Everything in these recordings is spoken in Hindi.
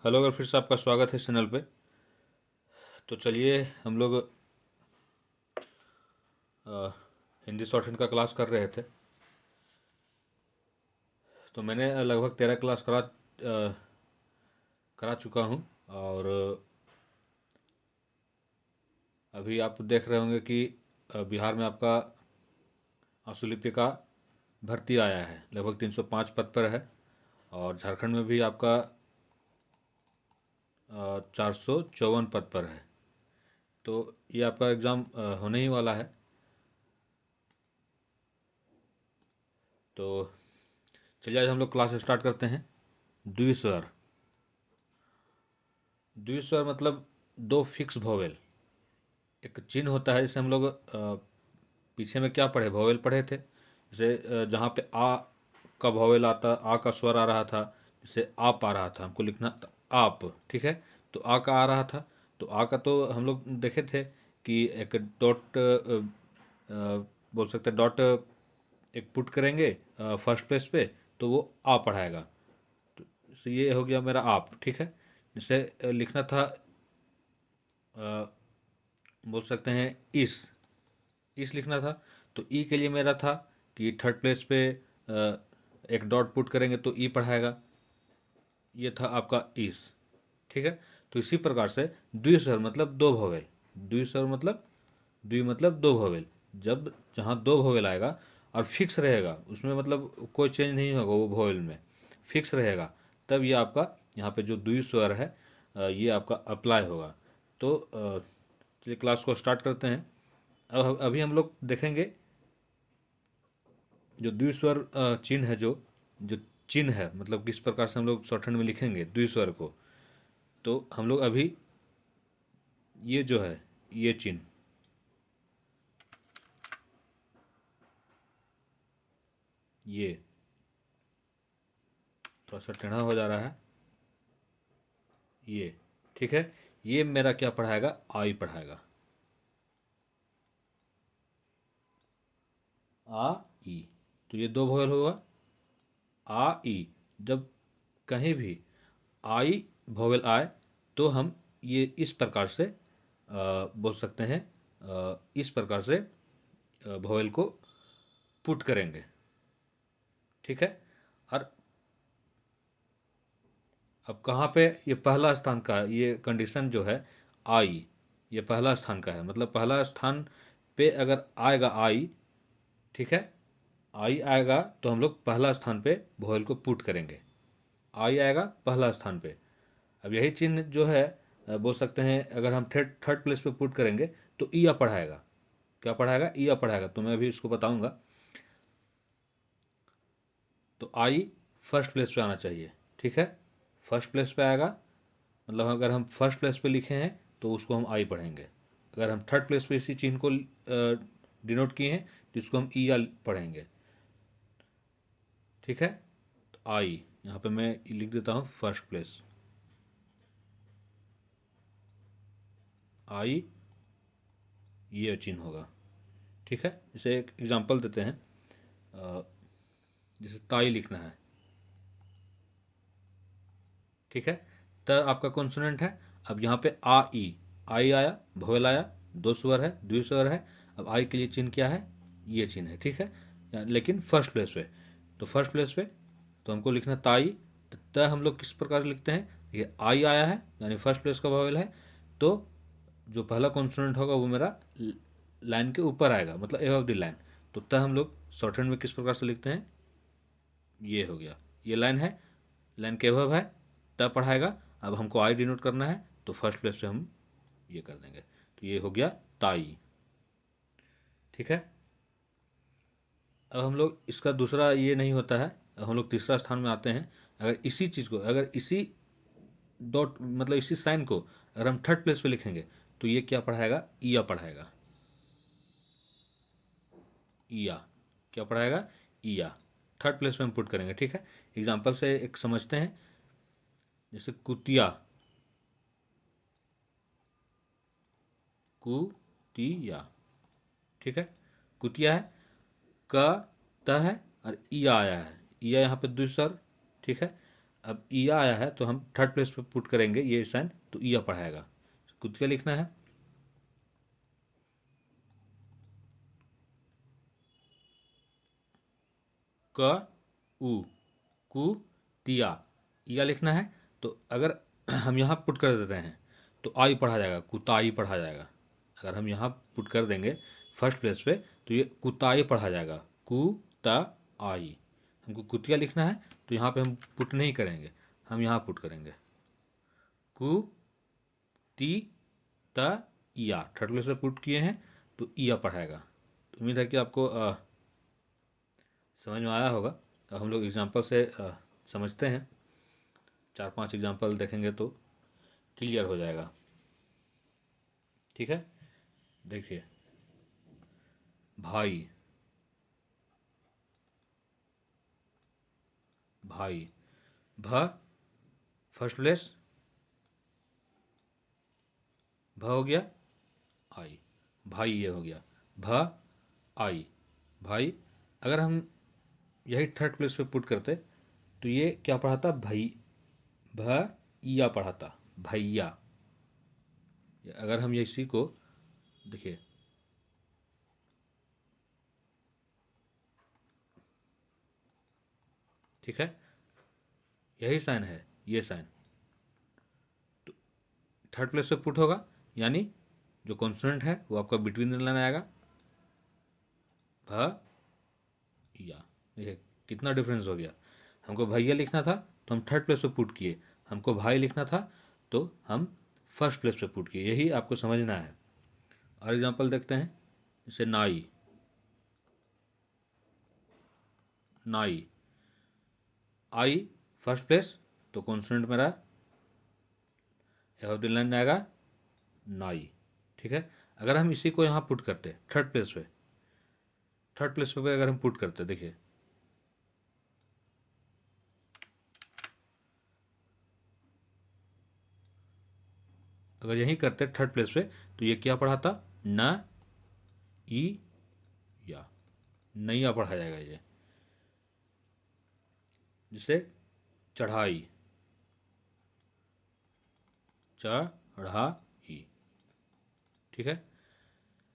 हेलो, अगर फिर से आपका स्वागत है इस चैनल पे। तो चलिए हम लोग अ, हिंदी शॉर्ट हैंड का क्लास कर रहे थे। तो मैंने लगभग 13 क्लास करा चुका हूँ। और अभी आप देख रहे होंगे कि बिहार में आपका आशुलिपि का भर्ती आया है, लगभग 305 पद पर है। और झारखंड में भी आपका 454 पद पर है। तो ये आपका एग्ज़ाम होने ही वाला है। तो चलिए आज हम लोग क्लास स्टार्ट करते हैं। द्विस्वर। द्विस्वर मतलब दो फिक्स वोवेल। एक चिन्ह होता है, जैसे हम लोग पीछे में क्या पढ़े, वोवेल पढ़े थे। जैसे जहाँ पे आ का वोवेल आता, आ का स्वर आ रहा था, जैसे आप आ रहा था, हमको लिखना था आप, ठीक है। तो आ का आ रहा था, तो आ का तो हम लोग देखे थे कि एक डॉट बोल सकते हैं, डॉट एक पुट करेंगे फर्स्ट पेज पे, तो वो आ पढ़ाएगा। तो ये हो गया मेरा आप, ठीक है। जैसे लिखना था, अ, बोल सकते हैं इस लिखना था। तो ई के लिए मेरा था कि थर्ड प्लेस पे एक डॉट पुट करेंगे तो ई पढ़ाएगा। ये था आपका इस, ठीक है। तो इसी प्रकार से द्विस्वर मतलब दो भोवेल। द्विस्वर मतलब द्वि मतलब दो भोवेल। जब जहाँ दो भोवेल आएगा और फिक्स रहेगा, उसमें मतलब कोई चेंज नहीं होगा, वो भोवेल में फिक्स रहेगा, तब ये आपका यहाँ पे जो द्विस्वर है ये आपका अप्लाई होगा। तो चलिए क्लास को स्टार्ट करते हैं। अब अभी हम लोग देखेंगे जो द्विस्वर चिन्ह है, जो चिन्ह है, मतलब किस प्रकार से हम लोग शॉर्टहैंड में लिखेंगे द्विस्वर को। तो हम लोग अभी ये जो है, ये चिन्ह, ये थोड़ा सा टेढ़ा हो जा रहा है, ये, ठीक है। ये मेरा क्या पढ़ाएगा, आई पढ़ाएगा। आ ई। तो ये दो वोवेल होगा, आ ई। जब कहीं भी आई वोवेल आए, तो हम ये इस प्रकार से बोल सकते हैं, इस प्रकार से वोवेल को पुट करेंगे, ठीक है। और अब कहाँ पे ये पहला स्थान का है, ये कंडीशन जो है आई, ये पहला स्थान का है, मतलब पहला स्थान पे अगर आएगा आई, ठीक है। आई आएगा तो हम लोग पहला स्थान पे वोवेल को पुट करेंगे। आई आएगा पहला स्थान पे। अब यही चिन्ह जो है, बोल सकते हैं अगर हम थर्ड थर्ड प्लेस पे पुट करेंगे तो ईया पढ़ाएगा। क्या पढ़ाएगा, ईया पढ़ाएगा। तो मैं अभी इसको बताऊंगा। तो आई फर्स्ट प्लेस पे आना चाहिए, ठीक है। फर्स्ट प्लेस पे आएगा, मतलब अगर हम फर्स्ट प्लेस पे लिखे हैं तो उसको हम आई पढ़ेंगे। अगर हम थर्ड प्लेस पे इसी चिन्ह को डिनोट किए हैं तो इसको हम ई या पढ़ेंगे, ठीक है। तो आई यहाँ पे मैं लिख देता हूँ फर्स्ट प्लेस, आई, ये चिन्ह होगा, ठीक है। जैसे एक एग्जांपल देते हैं, अ, जैसे ताई लिखना है, ठीक है। त आपका कॉन्सोनेंट है। अब यहाँ पे आ ई, आई आया, भोवेल आया, दो स्वर है, द्विस्वर है। अब आई के लिए चिन्ह क्या है, ये चिन्ह है, ठीक है। लेकिन फर्स्ट प्लेस पे, तो फर्स्ट प्लेस पे तो हमको लिखना ताई। तो त हम लोग किस प्रकार से लिखते हैं, ये आई आया है यानी फर्स्ट प्लेस का भोवेल है, तो जो पहला कॉन्सोनेंट होगा वो मेरा लाइन के ऊपर आएगा, मतलब एबव द लाइन। तो त हम लोग शॉर्ट हैंड में किस प्रकार से लिखते हैं, ये हो गया, ये लाइन है, लाइन के अबव है, तब पढ़ाएगा। अब हमको आई डिनोट करना है तो फर्स्ट प्लेस पे हम ये कर देंगे। तो ये हो गया ताई, ठीक है। अब हम लोग इसका दूसरा ये नहीं होता है, अब हम लोग तीसरा स्थान में आते हैं। अगर इसी चीज़ को, अगर इसी डॉट मतलब इसी साइन को अगर हम थर्ड प्लेस पे लिखेंगे तो ये क्या पढ़ाएगा, ईया पढ़ाएगा। ईया क्या पढ़ाएगा, ईया। थर्ड प्लेस पे हम पुट करेंगे, ठीक है। एग्जाम्पल से एक समझते हैं, जैसे कुतिया, कुतिया, ठीक है। कुतिया है, क त है और ईया आया है, ईया यहाँ पे द्विस्वर, ठीक है। अब ईया आया है तो हम थर्ड प्लेस पे पुट करेंगे ये साइन, तो ईया पढ़ाएगा। खुद क्या लिखना है, क उ कु तिया, ईया लिखना है। तो अगर हम यहाँ पुट कर देते हैं तो आई पढ़ा जाएगा, कुताई पढ़ा जाएगा। अगर हम यहाँ पुट कर देंगे फर्स्ट प्लेस पे तो ये कुताई पढ़ा जाएगा, कुता आई। हमको कुतिया लिखना है तो यहाँ पे हम पुट नहीं करेंगे, हम यहाँ पुट करेंगे कु ती ता इया। थर्ड प्लेस पे पुट किए हैं तो इया पढ़ाएगा। तो उम्मीद है कि आपको समझ में आया होगा। अब हम लोग एग्जाम्पल से समझते हैं, 4-5 एग्जाम्पल देखेंगे तो क्लियर हो जाएगा। ठीक है, देखिए भाई, भाई, भ फर्स्ट प्लेस, भ हो गया, आई, भाई ये हो गया, भ आई, भाई। अगर हम यही थर्ड प्लेस पे पुट करते तो ये क्या पढ़ाता, भाई, भैया पढ़ाता, भैया। अगर हम ये इसी को देखिए, ठीक है, यही साइन है, ये साइन, तो थर्ड प्लेस पे पुट होगा, यानी जो कॉन्सोनेंट है वो आपका बिटवीन द लाइन आएगा, भैया। देखिए कितना डिफरेंस हो गया। हमको भैया लिखना था तो हम थर्ड प्लेस पे पुट किए, हमको भाई लिखना था तो हम फर्स्ट प्लेस पे पुट किए। यही आपको समझना है। और एग्जांपल देखते हैं, जैसे नाई, नाई, आई फर्स्ट प्लेस तो कॉन्सोनेंट मेरा एफ लाइन आएगा नाई। ठीक है, अगर हम इसी को यहाँ पुट करते थर्ड प्लेस पे, थर्ड प्लेस पे अगर हम पुट करते, देखिए अगर यहीं करते थर्ड प्लेस पे तो ये क्या पढ़ाता, न ई या, नैया पढ़ा जाएगा ये। जिसे चढ़ाई, चढ़ाई। ठीक है,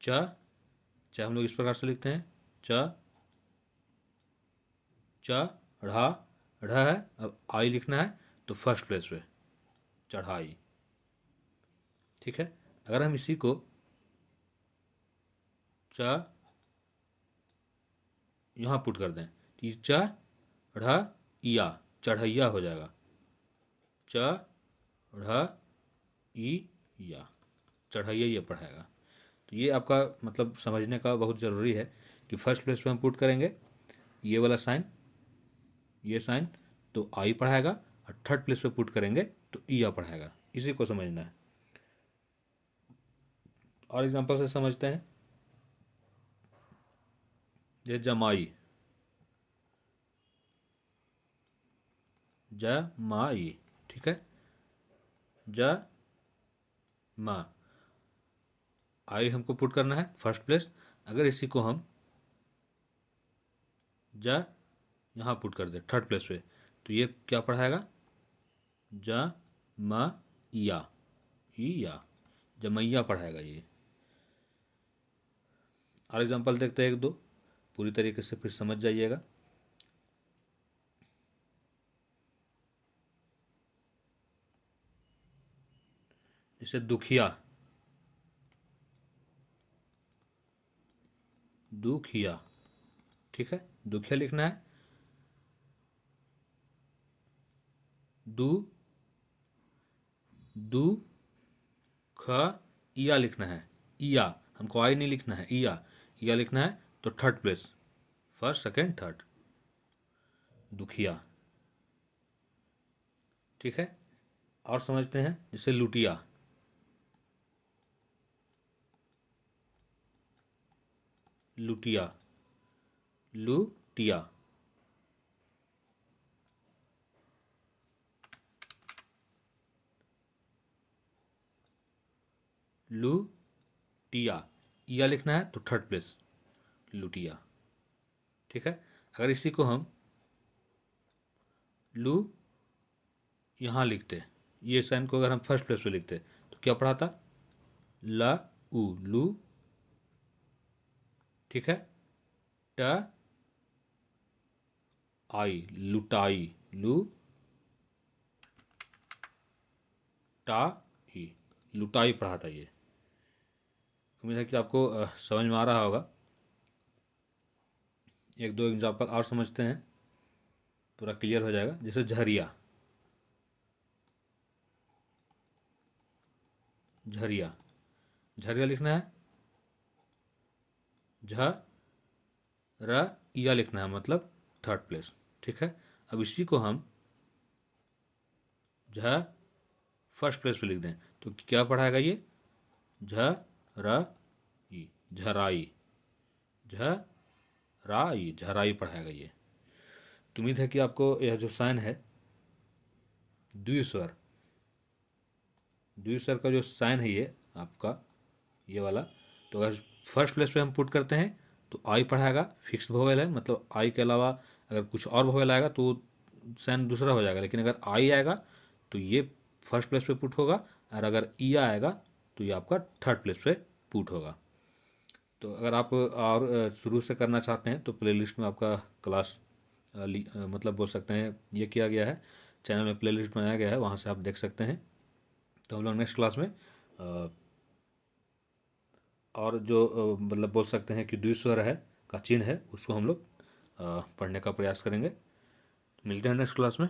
च च हम लोग इस प्रकार से लिखते हैं, च ढ़ा, ढ़ है, अब आई लिखना है तो फर्स्ट प्लेस पे चढ़ाई। ठीक है, अगर हम इसी को च यहाँ पुट कर दें तो ये ढ़ इया, चढ़ैया हो जाएगा, ढ़ ई या, चढ़ैया ये पढ़ाएगा। तो ये आपका मतलब समझने का बहुत ज़रूरी है कि फर्स्ट प्लेस पे हम पुट करेंगे ये वाला साइन, ये साइन, तो आई पढ़ाएगा, और थर्ड प्लेस पे पुट करेंगे तो ईया पढ़ाएगा। इसी को समझना है। और एग्जांपल से समझते हैं, ये जमाई, जमाई। ठीक है, ज मा, आई हमको पुट करना है फर्स्ट प्लेस। अगर इसी को हम ज यहाँ पुट कर दे थर्ड प्लेस पे तो ये क्या पढ़ाएगा, ज म या, ई या, जमैया पढ़ाएगा ये। और एग्जांपल देखते हैं एक दो, पूरी तरीके से फिर समझ जाइएगा। जैसे दुखिया, दुखिया। ठीक है, दुखिया लिखना है, दू दू ख इया लिखना है, इया, हमको आई नहीं लिखना है, इया, इया लिखना है तो third place, first second third, दुखिया। ठीक है, और समझते हैं, जैसे लुटिया, लुटिया, लुटिया। लुटिया, इया लिखना है तो थर्ड प्लेस, लुटिया। ठीक है, अगर इसी को हम यहाँ लिखते, ये साइन को अगर हम फर्स्ट प्लेस पे लिखते तो क्या पढ़ा था? ल उ लू, ठीक है। ट आई लुटाई, लू टा ई, लुटाई पढ़ा था ये। उम्मीद है कि आपको समझ में आ रहा होगा। एक दो एग्जाम्पल और समझते हैं, पूरा क्लियर हो जाएगा। जैसे झरिया, झरिया, झरिया लिखना है झ र या लिखना है, मतलब थर्ड प्लेस, ठीक है। अब इसी को हम झ फर्स्ट प्लेस पे लिख दें तो क्या पढ़ाएगा ये? झ र ई, झराई, झ राई, झराई पढ़ाएगा ये। तो उम्मीद है कि आपको यह जो साइन है द्विस्वर, द्विस्वर का जो साइन है ये आपका, ये वाला, तो अगर फर्स्ट प्लेस पे हम पुट करते हैं तो आई पढ़ाएगा, फिक्स वोवेल है, मतलब आई के अलावा अगर कुछ और वोवेल आएगा तो साइन दूसरा हो जाएगा। लेकिन अगर आई आएगा तो ये फर्स्ट प्लेस पे पुट होगा, और अगर ई आएगा तो ये आपका थर्ड प्लेस पे पुट होगा। तो अगर आप और शुरू से करना चाहते हैं तो प्लेलिस्ट में आपका क्लास मतलब बोल सकते हैं ये किया गया है, चैनल में प्लेलिस्ट बनाया गया है, वहाँ से आप देख सकते हैं। तो हम लोग नेक्स्ट क्लास में और जो मतलब बोल सकते हैं कि द्विस्वर है का चिन्ह है उसको हम लोग पढ़ने का प्रयास करेंगे। मिलते हैं नेक्स्ट क्लास में।